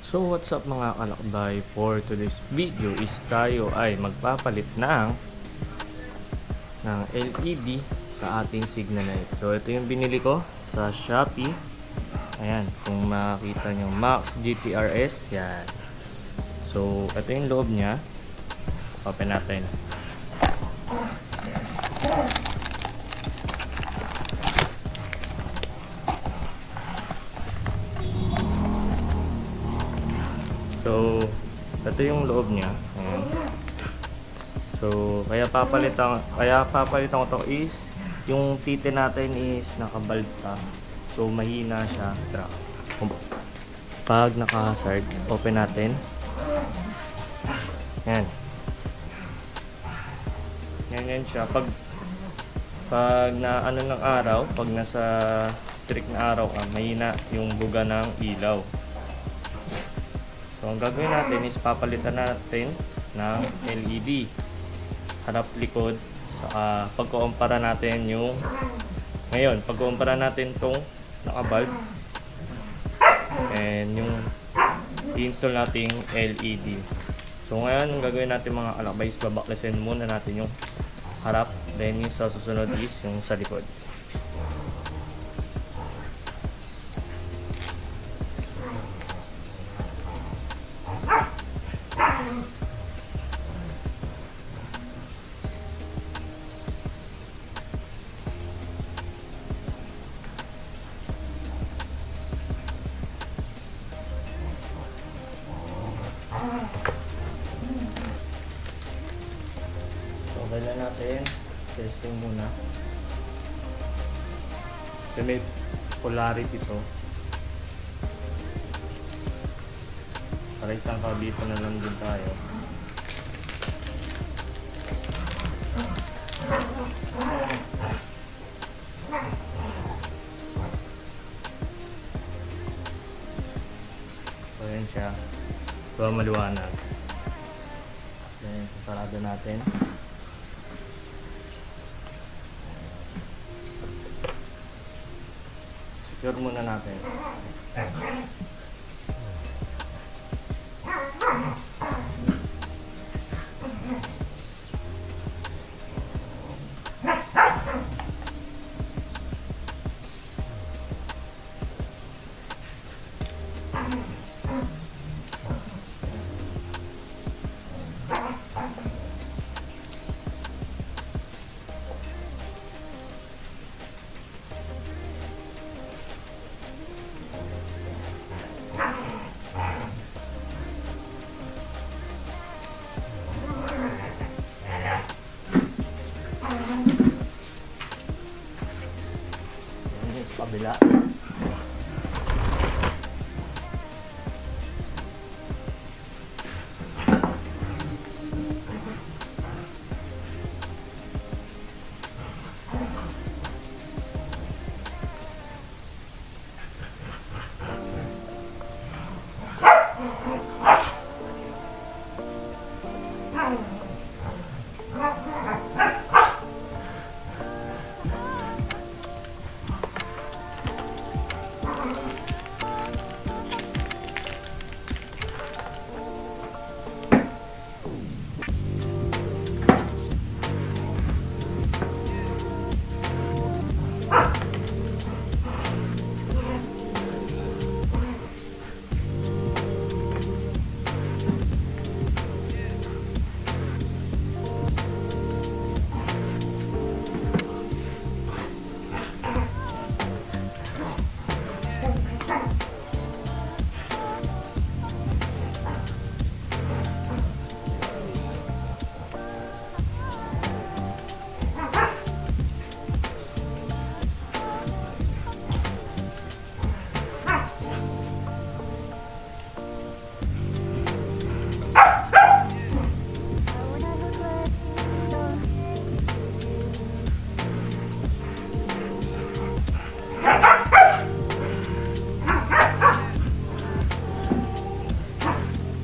So what's up mga kalakbay, for today's video is tayo ay magpapalit ng LED sa ating signal light. So ito yung binili ko sa Shopee. Ayan, kung makita nyo, Max GTRS, yan. So ito yung loob nya. Open natin. So, ito yung loob niya. Ayan. So, kaya papalitan ko to is yung titi natin is nakabalta. So, mahina siya. Pag naka-hazard, open natin. Ayan. Yan siya. Pag na ano ng araw, pag nasa strict na araw ka, mahina yung buga ng ilaw. So, ang gagawin natin is papalitan natin ng LED. Harap, likod. Saka, pagkukumpara natin yung ngayon, pagkukumpara natin tong naka-bulb and yung i-install nating LED. So, ngayon, ang gagawin natin mga kalakbay is babaklasin muna natin yung harap. Then, yung sa susunod is yung sa likod. So, kailan natin testing muna. Kasi may polarity to. Para isang kabito na lang din tayo. So, yan siya. Ito maliwanag. Then, sarado natin. Secure muna natin. Kabila.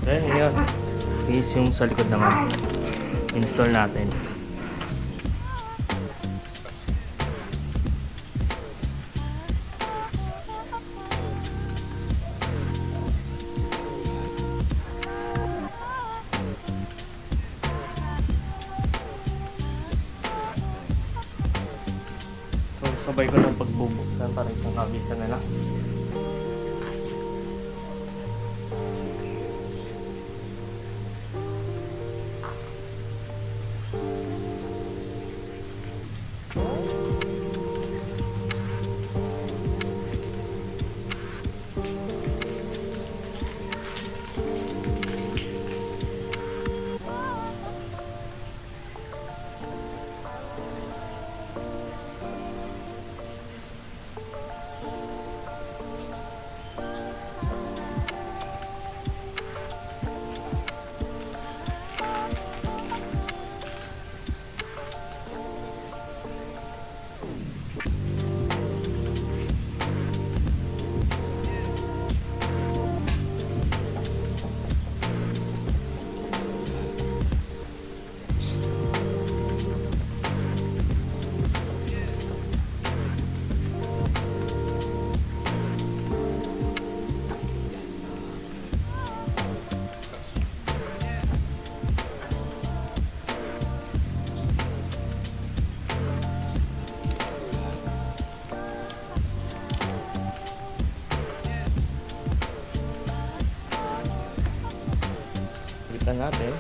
Then, yun. Is yung sa likod naman. Install natin. sabay ko ng pagbubuksan para isang kabitan na lang. Natin.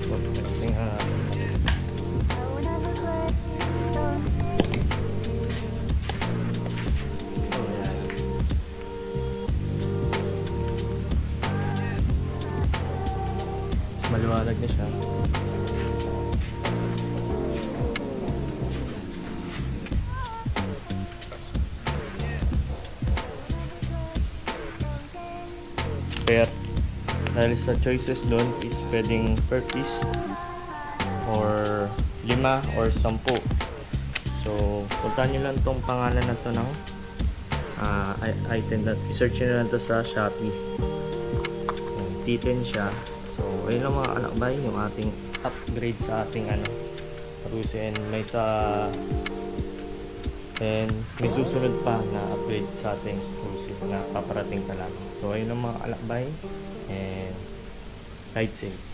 So, testing na natin. So, yan. Mas maliwanag na siya. Pair. Dahil sa choices doon is pwedeng per piece or 5 or 10. So, puntahan nyo lang tong pangalan na to ng item na i-search nyo lang to sa Shopee. T10 siya. So, ayun lang mga alakbay, yung ating upgrade sa ating Rusi, and may susunod pa na upgrade sa ating Rusi na paparating pa lang. So ayun ang mga alakbay, and ride safe.